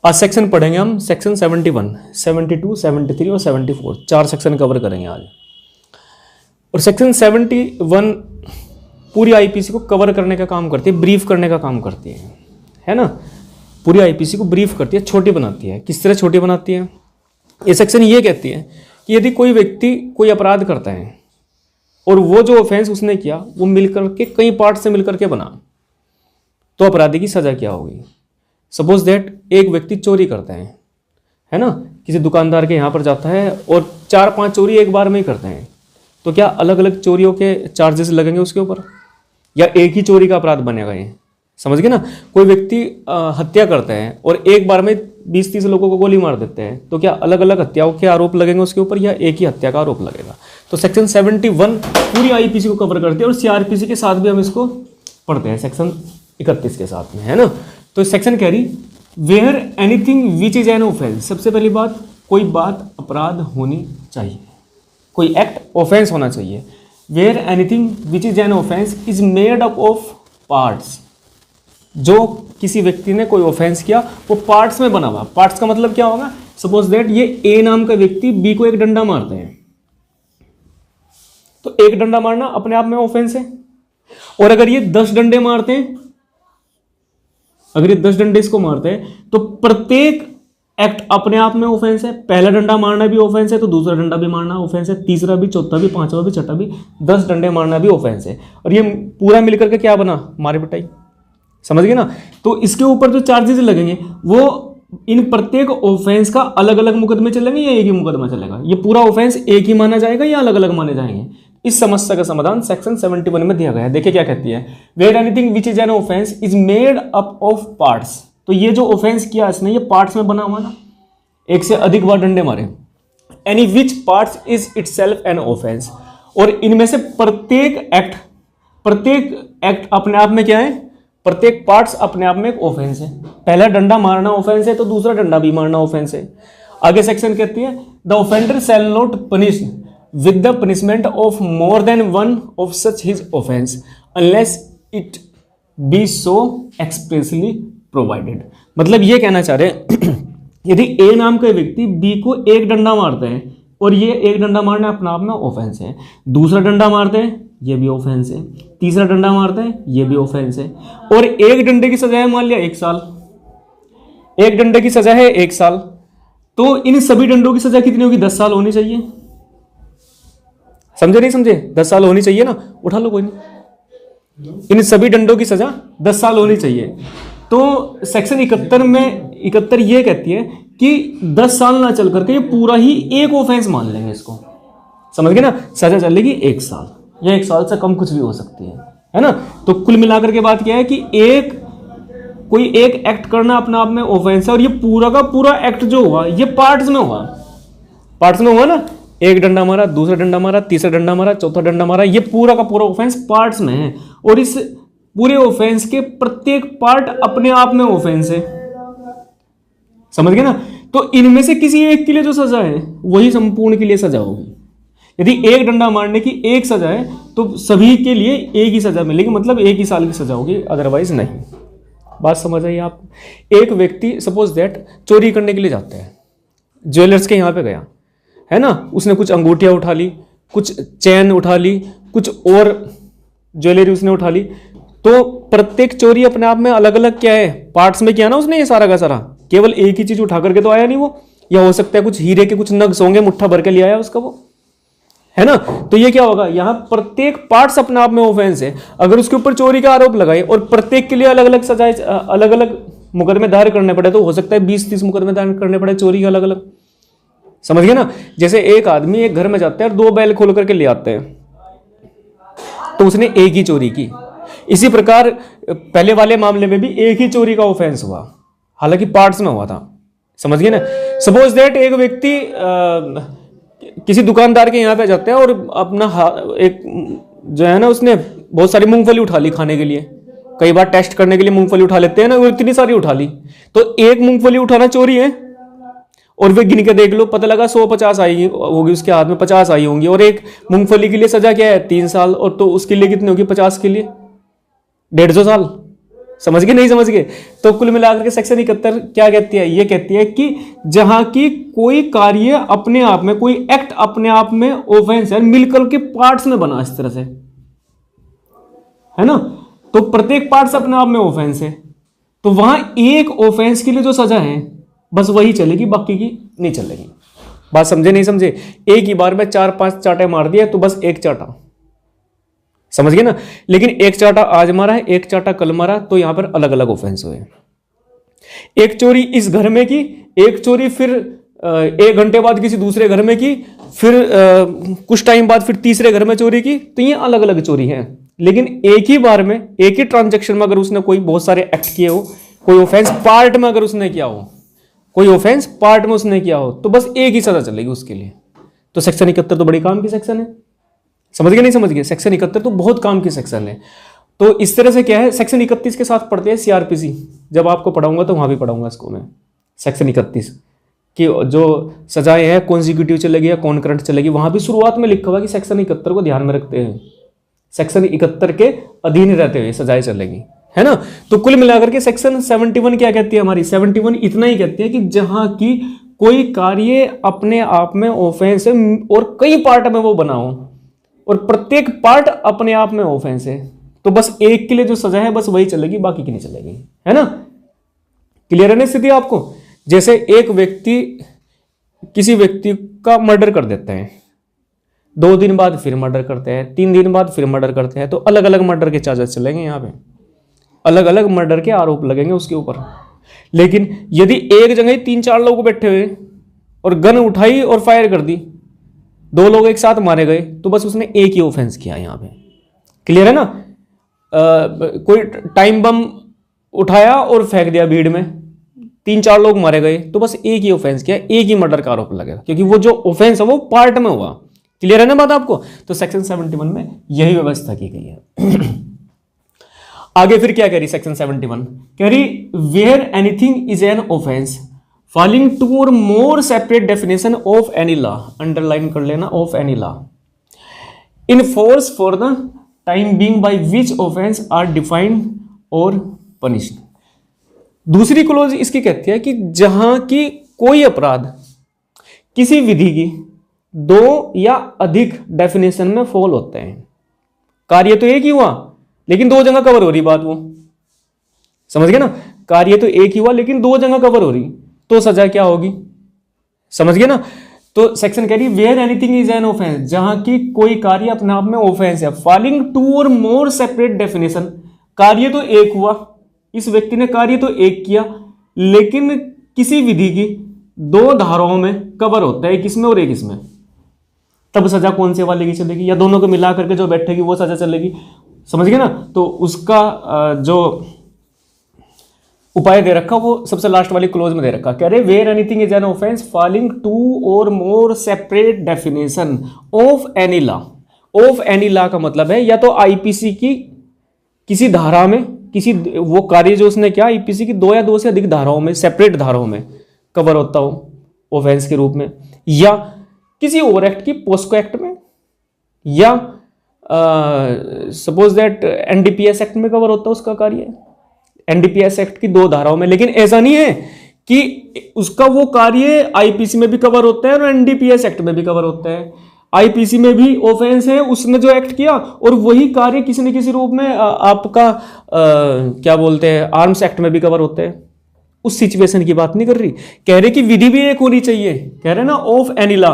आज सेक्शन पढ़ेंगे हम, सेक्शन 71, 72, 73 और 74, 4 सेक्शन कवर करेंगे आज। और सेक्शन 71 पूरी आईपीसी को कवर करने का काम करती है, ब्रीफ करने का काम करती है ना। पूरी आईपीसी को ब्रीफ करती है, छोटी बनाती है। किस तरह छोटी बनाती है? ये सेक्शन ये कहती है कि यदि कोई व्यक्ति कोई अपराध करता है और वो जो ऑफेंस उसने किया वो मिलकर के कई पार्ट से मिलकर के बना, तो अपराधी की सजा क्या होगी? सपोज दैट एक व्यक्ति चोरी करता है ना, किसी दुकानदार के यहाँ पर जाता है और 4-5 चोरी एक बार में ही करते हैं, तो क्या अलग अलग चोरियों के चार्जेस लगेंगे उसके ऊपर, या एक ही चोरी का अपराध बनेगा? ये समझ गए ना। कोई व्यक्ति हत्या करता है और एक बार में 20-30 लोगों को गोली मार देते हैं, तो क्या अलग अलग हत्याओं के आरोप लगेंगे उसके ऊपर, या एक ही हत्या का आरोप लगेगा? तो सेक्शन 71 पूरी आईपीसी को कवर करती है और सीआरपीसी के साथ भी हम इसको पढ़ते हैं, सेक्शन 31 के साथ में, है ना। तो सेक्शन कह रही where anything which is an offence. सबसे पहली बात, कोई बात अपराध होनी चाहिए, कोई एक्ट ऑफेंस होना चाहिए। Wear anything which is an offence is made up of parts. जो किसी व्यक्ति ने कोई ऑफेंस किया वो पार्ट्स में बना हुआ। पार्ट्स का मतलब क्या होगा? सपोज दैट ये ए नाम का व्यक्ति बी को एक डंडा मारते हैं, तो एक डंडा मारना अपने आप में ऑफेंस है। और अगर ये 10 डंडे मारते हैं, अगर ये 10 डंडे इसको मारते हैं, तो प्रत्येक एक्ट अपने आप में ऑफेंस है। पहला डंडा मारना भी ऑफेंस है, तो दूसरा डंडा भी मारना ऑफेंस है, तीसरा भी, चौथा भी, पांचवा भी, छठा भी, 10 डंडे मारना भी ऑफेंस है। और ये पूरा मिलकर के क्या बना? मारे पिटाई। समझ गए ना। तो इसके ऊपर जो चार्जेस लगेंगे वो इन प्रत्येक ऑफेंस का अलग अलग मुकदमे चलेंगे या एक ही मुकदमा चलेगा? ये पूरा ऑफेंस एक ही माना जाएगा या अलग अलग माने जाएंगे? इस समस्या का समाधान सेक्शन 71 में दिया गया है। देखिए क्या कहती है, wear anything which is an offence is made up of parts. तो ये जो ऑफेंस किया इसने, ये पार्ट्स में बना हुआ ना, एक से अधिक बार डंडे मारे। Any which parts is itself an offence. और इनमें से प्रत्येक एक्ट अपने आप में क्या है? प्रत्येक पार्ट्स अपने आप में एक ऑफेंस है। पहला डंडा मारना ऑफेंस है, तो दूसरा डंडा भी मारना ऑफेंस है। आगे सेक्शन कहती है the offender shall not punish with the punishment of more than one of such his offence unless it be so expressly provided. मतलब ये कहना चाह रहे हैं यदि ए नाम का व्यक्ति बी को एक डंडा मारते हैं और ये एक डंडा मारना अपने आप में ऑफेंस है, दूसरा डंडा मारते हैं ये भी ऑफेंस है, तीसरा डंडा मारते हैं ये भी ऑफेंस है, और एक डंडे की सजा है मान लिया 1 साल, एक डंडे की सजा है 1 साल, तो इन सभी डंडों की सजा कितनी होगी? 10 साल होनी चाहिए। समझे नहीं समझे? 10 साल होनी चाहिए ना। उठा लो कोई नहीं। इन सभी डंडों की सजा 10 साल होनी चाहिए। तो सेक्शन 71 ये कहती है कि 10 साल ना चल करके ये पूरा ही एक ऑफेंस मान लेंगे इसको। समझ गए ना। सजा चलेगी 1 साल या 1 साल से कम कुछ भी हो सकती है ना। तो कुल मिलाकर के बात क्या है कि कोई एक एक्ट करना अपने आप में ऑफेंस है, और ये पूरा का पूरा एक्ट जो हुआ ये पार्ट्स में हुआ। पार्ट्स में हुआ ना, एक डंडा मारा, दूसरा डंडा मारा, तीसरा डंडा मारा, चौथा डंडा मारा, ये पूरा का पूरा ऑफेंस पार्ट्स में है। और इस पूरे ऑफेंस के प्रत्येक पार्ट अपने आप में ऑफेंस है। समझ गए ना। तो इनमें से किसी एक के लिए जो सजा है वही संपूर्ण के लिए सजा होगी। यदि एक डंडा मारने की एक सजा है तो सभी के लिए एक ही सजा मिलेगी, मतलब 1 ही साल की सजा होगी, अदरवाइज नहीं। बात समझ आई आपको। एक व्यक्ति सपोज दैट चोरी करने के लिए जाता है, ज्वेलर्स के यहाँ पे गया, है ना, उसने कुछ अंगूठियाँ उठा ली, कुछ चैन उठा ली, कुछ और ज्वेलरी उसने उठा ली। तो प्रत्येक चोरी अपने आप में अलग अलग क्या है? पार्ट्स में किया ना उसने ये सारा का सारा। केवल एक ही चीज उठा करके तो आया नहीं वो, या हो सकता है कुछ हीरे के कुछ नग होंगे, मुट्ठा भर के ले आया उसका वो, है ना। तो ये क्या होगा? यहाँ प्रत्येक पार्ट्स अपने आप में ऑफेंस है। अगर उसके ऊपर चोरी का आरोप लगाए और प्रत्येक के लिए अलग अलग सजाए, अलग अलग मुकदमे दायर करने पड़े, तो हो सकता है 20-30 मुकदमे दायर करने पड़े चोरी के अलग अलग। समझ गए ना। जैसे एक आदमी एक घर में जाता है और 2 बैल खोल करके ले आते हैं, तो उसने एक ही चोरी की। इसी प्रकार पहले वाले मामले में भी एक ही चोरी का ऑफेंस हुआ, हालांकि पार्ट्स में हुआ था। समझ गए ना। सपोज दैट एक व्यक्ति किसी दुकानदार के यहाँ पे जाता है और अपना एक जो है ना, उसने बहुत सारी मूंगफली उठा ली खाने के लिए। कई बार टेस्ट करने के लिए मूंगफली उठा लेते हैं ना, वो इतनी सारी उठा ली, तो एक मूंगफली उठाना चोरी है। और वे गिन के देख लो, पता लगा 150 आई होगी उसके हाथ में, 50 आई होंगी, और एक मूंगफली के लिए सजा क्या है? 3 साल। और तो उसके लिए कितनी होगी? 50 के लिए 150 साल। समझ गए नहीं समझ गए? तो कुल मिलाकर के सेक्शन 71 क्या कहती है? ये कहती है कि जहां की कोई कार्य अपने आप में, कोई एक्ट अपने आप में ऑफेंस है, मिलकर के पार्ट्स में बना इस तरह से, है ना, तो प्रत्येक पार्ट्स अपने आप में ऑफेंस है, तो वहां एक ऑफेंस के लिए जो सजा है बस वही चलेगी, बाकी की नहीं चलेगी। बात समझे नहीं समझे? एक ही बार में 4-5 चाटे मार दिए तो बस एक चाटा, समझ गए ना? लेकिन एक चाटा आज मारा है, एक चाटा कल मारा, तो यहां पर अलग अलग ऑफेंस हुए। एक चोरी इस घर में की, एक चोरी फिर 1 घंटे बाद किसी दूसरे घर में की, फिर कुछ टाइम बाद फिर तीसरे घर में चोरी की, तो ये अलग अलग चोरी है। लेकिन एक ही बार में, एक ही ट्रांजेक्शन में अगर उसने कोई बहुत सारे एक्ट किए हो, कोई ऑफेंस पार्ट में अगर उसने किया हो, कोई ऑफेंस पार्ट में उसने किया हो, तो बस एक ही सजा चलेगी उसके लिए। तो सेक्शन 71 तो बड़ी काम की सेक्शन है, समझ गए नहीं समझ गए? सेक्शन 71 तो बहुत काम की सेक्शन है। तो इस तरह से क्या है, सेक्शन 31 के साथ पढ़ते हैं सीआरपीसी, जब आपको पढ़ाऊंगा तो वहां भी पढ़ाऊंगा इसको मैं। सेक्शन 31 कि जो सजाएं हैं कॉन्जिक्यूटिव चलेगी या कॉन्करेंट चलेगी, वहां भी शुरुआत में लिखा हुआ कि सेक्शन 71 को ध्यान में रखते हैं, सेक्शन 71 के अधीन रहते हुए सजाएं चलेगी, है ना। तो कुल मिलाकर के सेक्शन 71 क्या कहती है हमारी? 71 इतना ही कहती है कि जहां की कोई कार्य अपने आप में ऑफेंस है और कई पार्ट में वो बना हो, और प्रत्येक पार्ट अपने आप में ऑफेंस है, तो बस एक के लिए जो सजा है बस वही चलेगी, बाकी की नहीं चलेगी, है ना। क्लियर है ना स्थिति आपको? जैसे एक व्यक्ति किसी व्यक्ति का मर्डर कर देते हैं, 2 दिन बाद फिर मर्डर करते हैं, 3 दिन बाद फिर मर्डर करते हैं, तो अलग अलग मर्डर के चार्जेस चलेंगे, यहाँ पे अलग अलग मर्डर के आरोप लगेंगे उसके ऊपर। लेकिन यदि एक जगह 3-4 लोग बैठे हुए और गन उठाई और फायर कर दी, 2 लोग एक साथ मारे गए, तो बस उसने एक ही ऑफेंस किया यहाँ पे। क्लियर है ना? कोई टाइम बम उठाया और फेंक दिया भीड़ में, 3-4 लोग मारे गए, तो बस एक ही ऑफेंस किया, एक ही मर्डर का आरोप लगेगा, क्योंकि वो जो ऑफेंस है वो पार्ट में हुआ। क्लियर है ना बात आपको? तो सेक्शन 71 में यही व्यवस्था की गई है। आगे फिर क्या कह रही सेक्शन 71? कह रही where anything is an offence falling 2 or more separate definition of any law, underline कर लेना, of any law in force for the time being by which offence are defined और पनिश्ड। दूसरी क्लोज इसकी कहती है कि जहां की कोई अपराध किसी विधि की 2 या अधिक डेफिनेशन में फॉल होते हैं, कार्य तो एक ही हुआ लेकिन 2 जगह कवर हो रही बात, वो समझ गए ना? कार्य तो एक ही हुआ लेकिन 2 जगह कवर हो रही, तो सजा क्या होगी? समझ गए ना? तो सेक्शन कह रही where anything is an offence, जहां की कोई कार्य अपने आप में ऑफेंस है, falling 2 or more separate definition, कार्य तो एक हुआ, इस व्यक्ति ने कार्य तो एक किया, लेकिन किसी विधि की 2 धाराओं में कवर होता है, एक इसमें और एक इसमें, तब सजा कौन से वाले की चलेगी? या दोनों को मिला करके जो बैठेगी वो सजा चलेगी? समझ गए ना? तो उसका जो उपाय दे रखा वो सबसे लास्ट वाली क्लोज में दे रखा, कह रहे where anything is an offence falling 2 or more separate definition of any law. Of any law का मतलब है या तो आईपीसी की किसी धारा में, किसी वो कार्य जो उसने किया आईपीसी की 2 या 2 से अधिक धाराओं में, सेपरेट धाराओं में कवर होता हो ऑफेंस के रूप में, या किसी और एक्ट की पोस्को एक्ट में, या सपोज दैट एनडीपीएस एक्ट में कवर होता है उसका कार्य, एनडीपीएस एक्ट की 2 धाराओं में। लेकिन ऐसा नहीं है कि उसका वो कार्य आईपीसी में भी कवर होता है और एनडीपीएस एक्ट में भी कवर होता है। आईपीसी में भी ऑफेंस है, उसने जो एक्ट किया, और वही कार्य किसी न किसी रूप में आपका क्या बोलते हैं आर्म्स एक्ट में भी कवर होता है। उस सिचुएशन की बात नहीं कर रही, कह रहे कि विधि भी एक होनी चाहिए, कह रहे ना ऑफ एनी लॉ,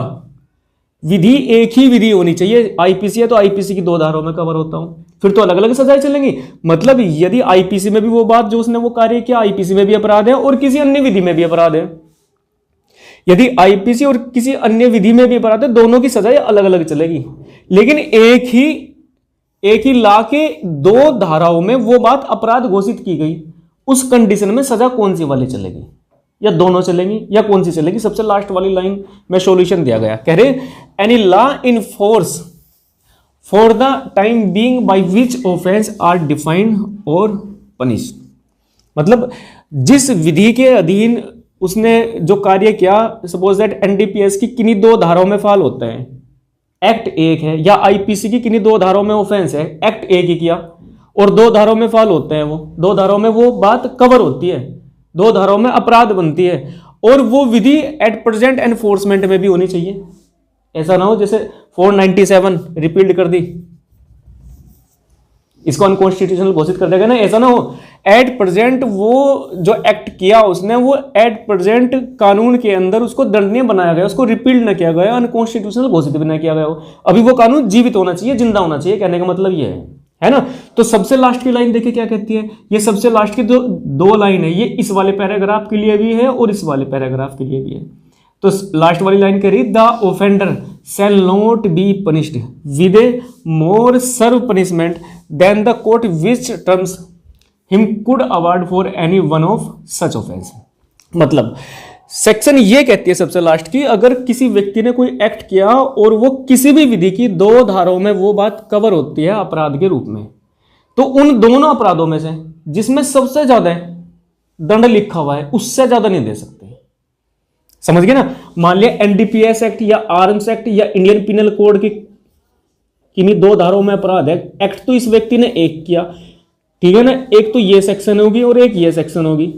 विधि एक ही विधि होनी चाहिए। आईपीसी है तो आईपीसी की 2 धाराओं में कवर होता हूं, फिर तो अलग अलग सजाएं चलेंगी। मतलब यदि आईपीसी में भी वो बात जो उसने वो कार्य किया आईपीसी में भी अपराध है और किसी अन्य विधि में भी अपराध है, यदि आईपीसी और किसी अन्य विधि में भी अपराध है, दोनों की सजाएं अलग अलग चलेगी। लेकिन एक ही लॉ के 2 धाराओं में वो बात अपराध घोषित की गई, उस कंडीशन में सजा कौन सी वाली चलेगी, या दोनों चलेंगी या कौन सी चलेगी? सबसे लास्ट वाली लाइन में सॉल्यूशन दिया गया, कह रहे any law in force for the time being by which offence are defined और पनिश्ड। मतलब जिस विधि के अधीन उसने जो कार्य किया, सपोज दैट एनडीपीएस की किन्हीं 2 धाराओं में फॉल होता है, एक्ट एक है, या आईपीसी की किन्हीं 2 धाराओं में ऑफेंस है, एक्ट एक ही किया, और दो धाराओं में फॉल होते हैं, वो दो धाराओं में वो बात कवर होती है, दो धाराओं में अपराध बनती है, और वो विधि एट प्रेजेंट एनफोर्समेंट में भी होनी चाहिए। ऐसा ना हो जैसे 497 रिपील्ड कर दी, इसको अनकॉन्स्टिट्यूशनल घोषित कर देगा ना, ऐसा ना हो। एट प्रेजेंट वो जो एक्ट किया उसने, वो एट प्रेजेंट कानून के अंदर उसको दंडनीय बनाया गया, उसको रिपील्ड ना किया गया, अनकॉन्स्टिट्यूशनल घोषित भी ना किया गया हो। अभी वो कानून जीवित होना चाहिए, जिंदा होना चाहिए, कहने का मतलब ये है ना। तो सबसे लास्ट की लाइन देखिए क्या कहती है, ये सबसे लास्ट की दो लाइन है, ये इस वाले पैराग्राफ के लिए भी है और इस वाले पैराग्राफ के लिए भी है। तो लास्ट वाली लाइन कह रही, the offender shall not be punished with a more severe punishment than the court which terms him could award for any one of such offence. मतलब सेक्शन ये कहती है सबसे लास्ट की, अगर किसी व्यक्ति ने कोई एक्ट किया और वो किसी भी विधि की दो धाराओं में वो बात कवर होती है अपराध के रूप में, तो उन दोनों अपराधों में से जिसमें सबसे ज्यादा दंड लिखा हुआ है उससे ज्यादा नहीं दे सकते। समझ गए ना। मान लिया एनडीपीएस एक्ट या आर्म्स एक्ट या इंडियन पिनल कोड की किन्हीं दो धाराओं में अपराध है, एक्ट तो इस व्यक्ति ने एक किया, ठीक है ना, एक तो ये सेक्शन होगी और एक ये सेक्शन होगी,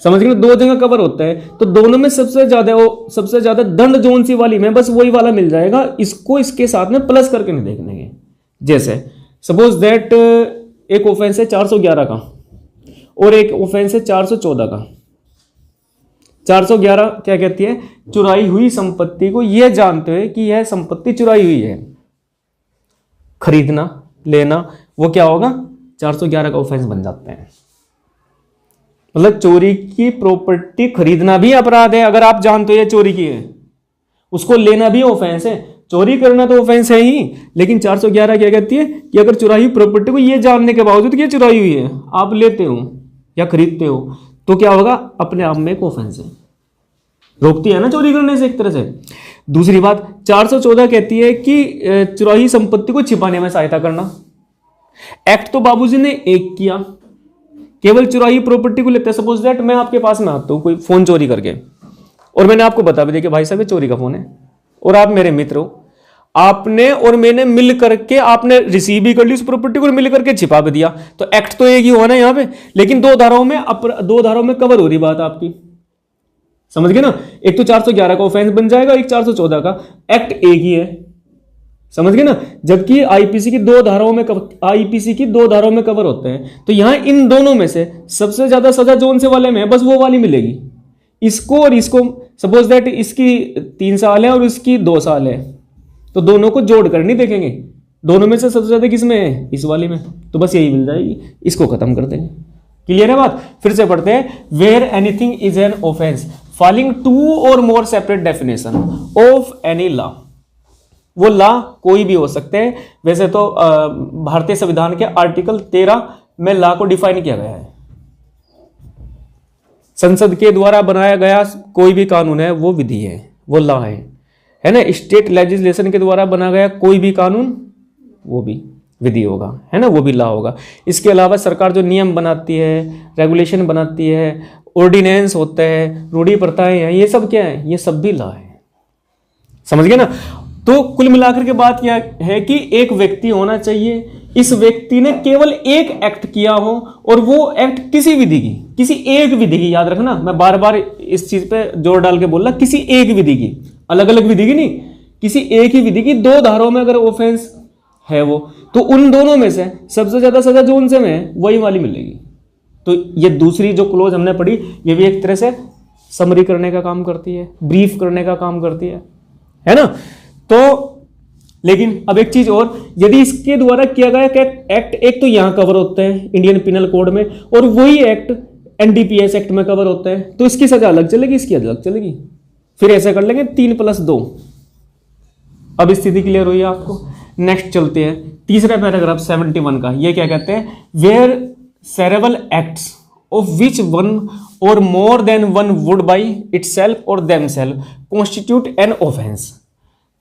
समझ गए, दो जगह कवर होता है, तो दोनों में सबसे ज्यादा दंड जोन सी वाली में बस वही वाला मिल जाएगा, इसको इसके साथ में प्लस करके नहीं देखने के। जैसे सपोज दैट एक ऑफेंस है 411 का और एक ऑफेंस है 414 का। 411 क्या कहती है, चुराई हुई संपत्ति को यह जानते हुए कि यह संपत्ति चुराई हुई है, खरीदना लेना, वो क्या होगा, 411 का ऑफेंस बन जाते हैं। मतलब चोरी की प्रॉपर्टी खरीदना भी अपराध है अगर आप जानते हो ये चोरी की है, उसको लेना भी ऑफेंस है, चोरी करना तो ऑफेंस है ही, लेकिन 411 क्या कहती है कि अगर चुराई हुई प्रॉपर्टी को ये जानने के बावजूद कि ये चुराई हुई है आप लेते हो या खरीदते हो तो क्या होगा, अपने आप में एक ऑफेंस है, रोकती है ना चोरी करने से एक तरह से। दूसरी बात 414 कहती है कि चुराई संपत्ति को छिपाने में सहायता करना। एक्ट तो बाबूजी ने एक किया, केवल चुराई प्रॉपर्टी को लेते हैं। सपोज दैट मैं आपके पास में आता हूं कोई फोन चोरी करके और मैंने आपको बता भी दिया कि भाई साहब ये चोरी का फोन है, और आप मेरे मित्र हो, आपने और मैंने मिल करके आपने रिसीव भी कर ली उस प्रॉपर्टी को, मिल करके छिपा भी दिया, तो एक्ट तो एक ही हुआ ना यहाँ पे, लेकिन दो धाराओं में कवर हो रही बात आपकी, समझ गए ना। एक तो 411 का ऑफेंस बन जाएगा, एक 414 का, एक्ट एक ही है, समझ गए ना। जबकि आईपीसी की दो धाराओं में कवर होते हैं, तो यहां इन दोनों में से सबसे ज्यादा सजा जोन से वाले में बस वो वाली मिलेगी, इसको और इसको। सपोज दैट इसकी 3 साल है और इसकी 2 साल है, तो दोनों को जोड़ कर नहीं देखेंगे, दोनों में से सबसे ज्यादा किसमें है, इस वाली में, तो बस यही मिल जाएगी, इसको खत्म कर देंगे। क्लियर है बात। फिर से पढ़ते हैं, where anything is an offence falling 2 or more separate definition of any law. वो लॉ कोई भी हो सकते हैं, वैसे तो भारतीय संविधान के आर्टिकल 13 में लॉ को डिफाइन किया गया है। संसद के द्वारा बनाया गया कोई भी कानून है वो विधि है, वो लॉ है ना। स्टेट लेजिस्लेशन के द्वारा बनाया गया कोई भी कानून वो भी विधि होगा, है ना, वो भी लॉ होगा। इसके अलावा सरकार जो नियम बनाती है, रेगुलेशन बनाती है, ऑर्डिनेंस होता है, रूढ़ी प्रथाएं हैं, ये सब क्या है, ये सब भी लॉ है, समझ गए ना। तो कुल मिलाकर के बात क्या है कि एक व्यक्ति होना चाहिए, इस व्यक्ति ने केवल एक एक्ट किया हो और वो एक्ट किसी विधि की, किसी एक विधि की, याद रखना, मैं बार बार इस चीज पे जोर डाल के बोल रहा, किसी एक विधि की, अलग अलग विधि की नहीं, किसी एक ही विधि की दो धाराओं में अगर ऑफेंस है वो, तो उन दोनों में से सबसे ज्यादा सजा जो उनसे में वही वाली मिलेगी। तो ये दूसरी जो क्लोज हमने पढ़ी, ये भी एक तरह से समरी करने का काम करती है, ब्रीफ करने का काम करती है ना। तो लेकिन अब एक चीज और, यदि इसके द्वारा किया गया एक्ट एक तो यहां कवर होता है इंडियन पिनल कोड में, और वही एक्ट एनडीपीएस एक्ट में कवर होता है, तो इसकी सजा अलग चलेगी, इसकी अलग चलेगी। फिर ऐसा कर लेंगे 3+2। अब स्थिति क्लियर हुई आपको। नेक्स्ट चलते हैं, तीसरा पैराग्राफ 71 का। ये क्या कहते हैं, where several acts of which one or more than one would by itself or themselves constitute an offence,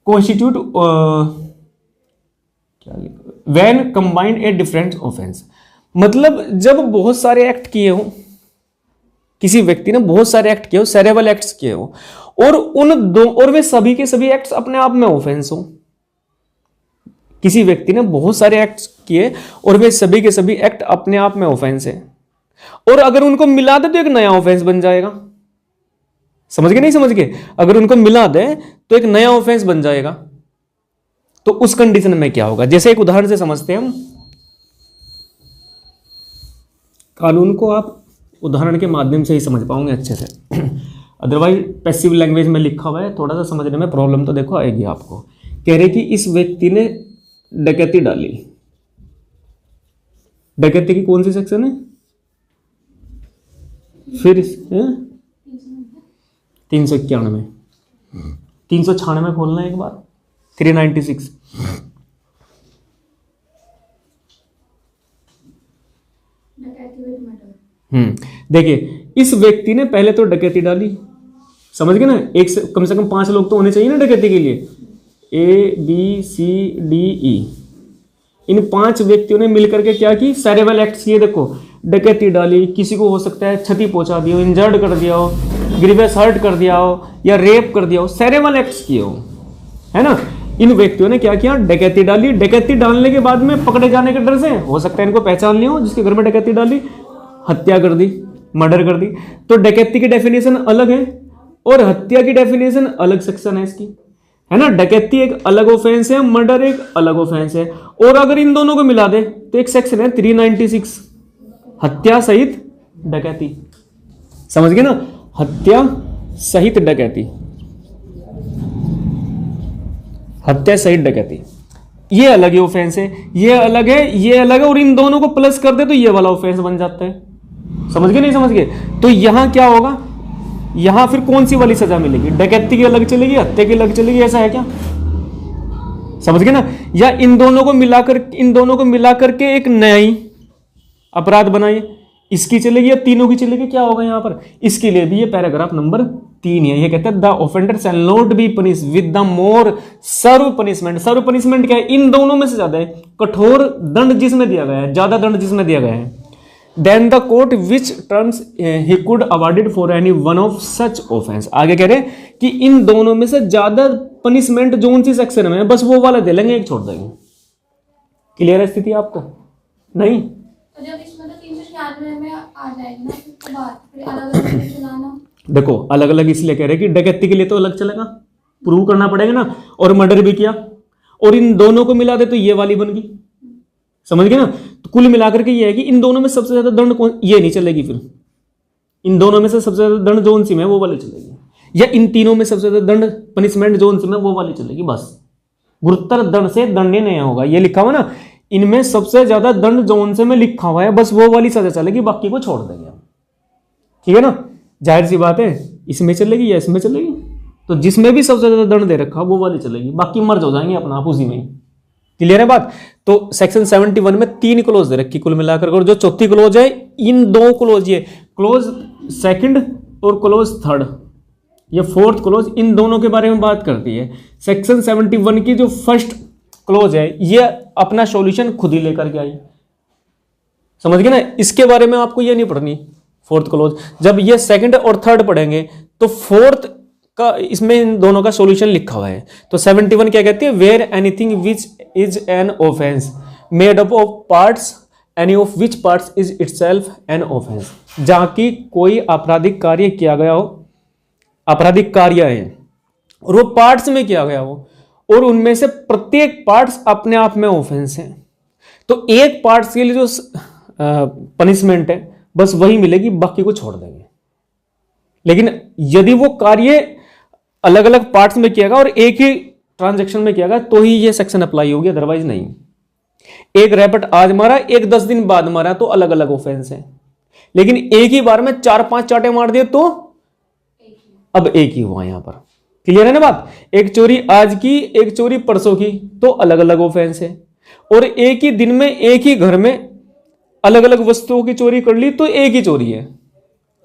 constitute when combined a different offence. मतलब जब बहुत सारे एक्ट किए हो, किसी व्यक्ति ने बहुत सारे एक्ट किए हो, सेरेबल एक्ट्स किए हो, और वे सभी के सभी एक्ट्स अपने आप में ऑफेंस हो। किसी व्यक्ति ने बहुत सारे एक्ट्स किए और वे सभी के सभी एक्ट अपने आप में ऑफेंस है, और अगर उनको मिला दे तो एक नया ऑफेंस बन जाएगा। समझ गए नहीं समझ गए? अगर उनको मिला दे तो एक नया ऑफेंस बन जाएगा। तो उस कंडीशन में क्या होगा, जैसे एक उदाहरण से समझते हैं हम। कानून को आप उदाहरण के माध्यम से ही समझ पाओगे अच्छे से, अदरवाइज पैसिव लैंग्वेज में लिखा हुआ है, थोड़ा सा समझने में प्रॉब्लम तो देखो आएगी आपको। कह रहे कि इस व्यक्ति ने डकैती डाली। डकैती की कौन सी सेक्शन है? फिर 391 396 खोलना है एक बार, 396। देखिए इस व्यक्ति ने पहले तो डकैती डाली, समझ गए ना? एक से कम 5 लोग तो होने चाहिए ना डकैती के लिए, ABCDE। इन 5 व्यक्तियों ने मिलकर के क्या की? सेरेबल एक्ट्स किए। देखो डकैती डाली, किसी को हो सकता है क्षति पहुंचा दी हो, इंजर्ड कर दिया हो, ग्रीवियस हर्ट कर दिया हो, या रेप कर दिया हो, सेरेबल एक्ट्स किए हो, है ना? इन व्यक्तियों ने क्या किया? डकैती डाली। डकैती डालने के बाद में पकड़े जाने के डर से, हो सकता है इनको पहचान लिया हो जिसके घर में डकैती डाली, हत्या कर दी, मर्डर कर दी। तो डकैती की डेफिनेशन अलग है और हत्या की डेफिनेशन अलग सेक्शन है इसकी, है ना? डकैती एक अलग ऑफेंस है, मर्डर एक अलग ऑफेंस है। और अगर इन दोनों को मिला दे तो एक सेक्शन है 396, हत्या सहित डकैती। समझ गए ना? हत्या सहित डकैती, हत्या सहित डकैती, ये अलग ही ऑफेंस है, ये अलग है, ये अलग है, और इन दोनों को प्लस कर दे तो ये वाला ऑफेंस बन जाता है। समझ गए नहीं समझ गए? तो यहां क्या होगा? यहां फिर कौन सी वाली सजा मिलेगी? डकैती की अलग चलेगी, हत्या की अलग चलेगी, ऐसा है क्या? समझ गए ना? या इन दोनों को मिलाकर के एक नया ही अपराध बनाइए, इसकी चलेगी या तीनों की चलेगी? क्या होगा यहां पर? इसके लिए भी ये पैराग्राफ नंबर 3 है। ये कहते हैं the offender shall not be punish with the more severe punishment. Severe punishment क्या है? इन दोनों में से ज्यादा है, कठोर दंड जिसमें दिया गया है, ज्यादा दंड जिसमें दिया गया है, than the court which terms he could awarded for any one of such offence. आगे कह रहे हैं कि इन दोनों में से ज्यादा पनिशमेंट जो उनसी सेक्शन में है बस वो वाला दे लेंगे, एक छोड़ देंगे। क्लियर है स्थिति आपको? नहीं तो जब इसमें तो 396 में आ जाएगी ना तो बात, फिर अलग-अलग चलाना। देखो अलग अलग इसलिए कह रहे हैं कि डकैती के लिए तो अलग चलेगा, प्रूव करना पड़ेगा ना, और मर्डर भी किया, और इन दोनों को मिला दे तो ये वाली बन गई। समझ गए ना? तो कुल मिलाकर के ये है कि इन दोनों में सबसे ज्यादा दंड कौन? ये नहीं चलेगी। फिर इन दोनों में से सबसे ज्यादा दंड जोन सी में वो वाली चलेगी, या इन तीनों में सबसे ज्यादा दंड पनिशमेंट जोन सी में वो वाली चलेगी। बस गुरुतर दंड से दंड नहीं होगा, ये लिखा हुआ ना, इनमें सबसे ज्यादा दंड जोन से में लिखा हुआ है, बस वो वाली सजा चलेगी, बाकी को छोड़ देंगे। ठीक है ना? जाहिर सी बात है, इसमें चलेगी या इसमें चलेगी? तो जिसमें भी सबसे ज्यादा दंड दे रखा वो वाली चलेगी, बाकी मर्ज हो जाएंगे अपना आप उसी में ही। क्लियर है बात? तो सेक्शन 71 में 3 क्लोज दे रखी कुल मिलाकर, और जो चौथी क्लोज है, इन 2 क्लोज, ये क्लोज सेकंड और क्लोज थर्ड, ये 4th क्लोज, इन दोनों के बारे में बात करती है। सेक्शन 71 की जो फर्स्ट क्लोज है, ये अपना सॉल्यूशन खुद ही लेकर के आई। समझ गए ना? इसके बारे में आपको ये नहीं पढ़नी 4th क्लोज। जब ये सेकंड और थर्ड पढ़ेंगे तो 4th का इसमें इन दोनों का सॉल्यूशन लिखा हुआ है। तो 71 क्या कहती है? Wear anything which is an offence made up of parts any of which parts is itself an offence. जहां की कोई आपराधिक कार्य किया गया हो, आपराधिक कार्य है और वो पार्ट्स में किया गया हो, और उनमें से प्रत्येक पार्ट्स अपने आप में ऑफेंस है, तो एक पार्ट्स के लिए जो पनिशमेंट है बस वही मिलेगी, बाकी को छोड़ देंगे। लेकिन यदि वो कार्य अलग अलग पार्ट्स में किया गया और एक ही ट्रांजैक्शन में किया गया तो ही ये सेक्शन अप्लाई होगी, अदरवाइज नहीं। एक रैपट आज मारा, एक 10 दिन बाद मारा, तो अलग अलग ऑफेंस है। लेकिन एक ही बार में 4-5 चाटे मार दिए तो अब एक ही हुआ यहां पर। क्लियर है ना बात? एक चोरी आज की, एक चोरी परसों की, तो अलग अलग ऑफेंस है। और एक ही दिन में एक ही घर में अलग अलग वस्तुओं की चोरी कर ली तो एक ही चोरी है।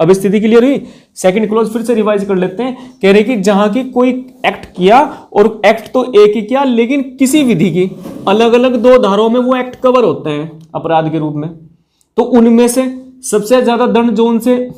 अब स्थिति क्लियर हुई? सेकंड क्लॉज फिर से रिवाइज कर लेते हैं। कह रहे कि जहां की कोई एक्ट किया, और एक्ट तो एक ही किया, लेकिन किसी विधि की अलग अलग 2 धाराओं में वो एक्ट कवर होते हैं अपराध के रूप में, तो उनमें से सबसे ज्यादा दंड जोन से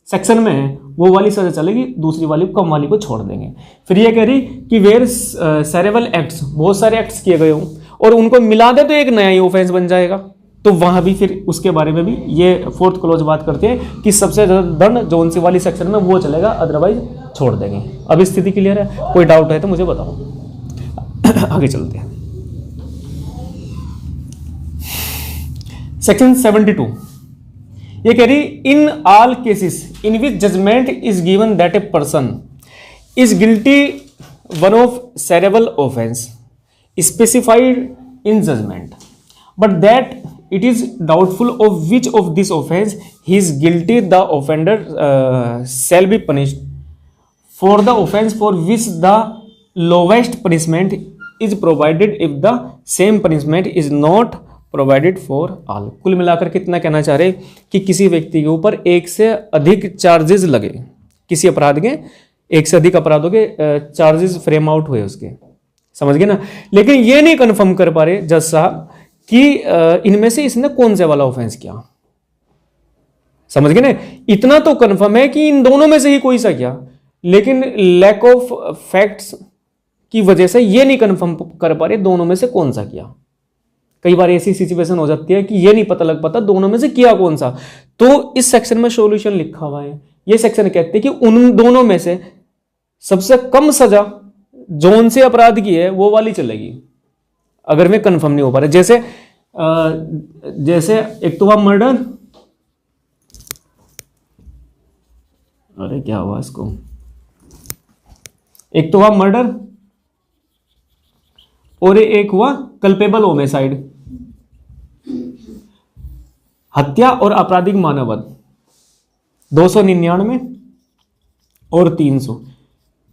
सेक्शन में है वो वाली सजा चलेगी, दूसरी वाली कम वाली को छोड़ देंगे। फिर ये कह रही कि वेयर सेरेबल एक्ट्स, बहुत सारे एक्ट्स किए गए हों और उनको मिला दे तो एक नया ही ऑफेंस बन जाएगा। तो वहां भी फिर उसके बारे में भी ये फोर्थ क्लॉज बात करते हैं कि सबसे ज्यादा दंड जोन सी वाली सेक्शन में वो चलेगा, अदरवाइज छोड़ देंगे। अब स्थिति क्लियर है? कोई डाउट है तो मुझे बताओ। आगे चलते हैं। सेक्शन 72 ये कह रही, in all cases in which judgment is given that a person is guilty one of several offence specified in judgment but that it is doubtful of which of this offense he is guilty, the offender shall be punished for the offense for which the lowest punishment is provided if the same punishment is not provided for all। कुल मिलाकर कितना कहना चाह रहे कि किसी व्यक्ति के ऊपर एक से अधिक चार्जेस लगे, किसी अपराध के एक से अधिक अपराधों के चार्जेस फ्रेम आउट हुए उसके, समझ गए ना। लेकिन ये नहीं कंफर्म कर पा रहे जज साहब कि इनमें से इसने कौन से वाला ऑफेंस किया, समझ गए ना। इतना तो कंफर्म है कि इन दोनों में से ही कोई सा किया, लेकिन लैक ऑफ फैक्ट्स की वजह से ये नहीं कंफर्म कर पा रहे दोनों में से कौन सा किया। कई बार ऐसी सिचुएशन हो जाती है कि ये नहीं पता लग पाता दोनों में से किया कौन सा। तो इस सेक्शन में सॉल्यूशन लिखा हुआ है। ये सेक्शन कहते हैं कि उन दोनों में से सबसे कम सजा जोन से अपराध की है वो वाली चलेगी, अगर मैं कंफर्म नहीं हो पा रहा। जैसे एक तो हुआ मर्डर, अरे क्या हुआ इसको, एक तो हुआ मर्डर और एक हुआ कल्पेबल होमिसाइड, हत्या और आपराधिक मानववध 299 और 300।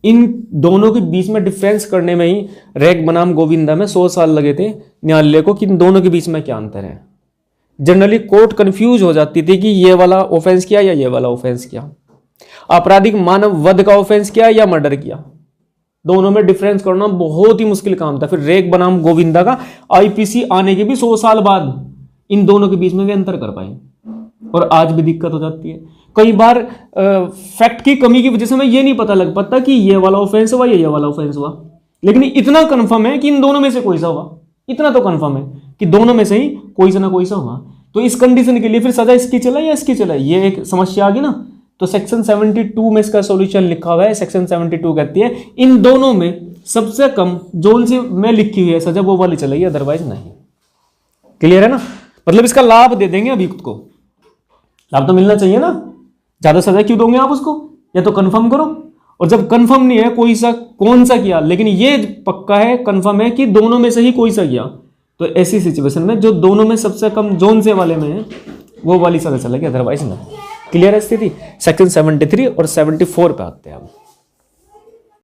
इन दोनों के बीच में डिफरेंस करने में ही रेग बनाम गोविंदा में 100 साल लगे थे न्यायालय को कि इन दोनों के बीच में क्या अंतर है। जनरली कोर्ट कंफ्यूज हो जाती थी कि ये वाला ऑफेंस किया या ये वाला ऑफेंस किया, आपराधिक मानव वध का ऑफेंस किया या मर्डर किया, दोनों में डिफरेंस करना बहुत ही मुश्किल काम था। फिर रेग बनाम गोविंदा का आईपीसी आने के भी 100 साल बाद इन दोनों के बीच में वे अंतर कर पाए, और आज भी दिक्कत हो जाती है। कई बार फैक्ट की कमी की वजह से हमें ये नहीं पता लग पाता कि ये वाला ऑफेंस हुआ या ये वाला ऑफेंस हुआ, लेकिन इतना कंफर्म है कि इन दोनों में से कोई सा हुआ। इतना तो कंफर्म है कि दोनों में से ही कोई सा ना कोई सा हुआ। तो इस कंडीशन के लिए फिर सजा इसकी चले या इसकी चले, ये एक समस्या आ गई ना। तो सेक्शन 72 में इसका सॉल्यूशन लिखा हुआ है। सेक्शन 72 कहती है इन दोनों में सबसे कम जोन से में लिखी हुई है सजा वो वाली चलेगी, अदरवाइज नहीं। क्लियर है ना? मतलब इसका लाभ दे देंगे अभियुक्त को, लाभ तो मिलना चाहिए ना। ज्यादा सजा क्यों दोगे आप उसको, या तो कंफर्म करो। और जब कंफर्म नहीं है कोई सा कौन सा किया, लेकिन ये पक्का है कंफर्म है कि दोनों में से ही कोई सा किया, तो ऐसी सिचुएशन में जो दोनों में सबसे कम जोन से वाले में है वो वाली सजा चलेगी, अदरवाइज नहीं। क्लियर है स्थिति? सेक्शन 73 और 74 पे आते हैं हम।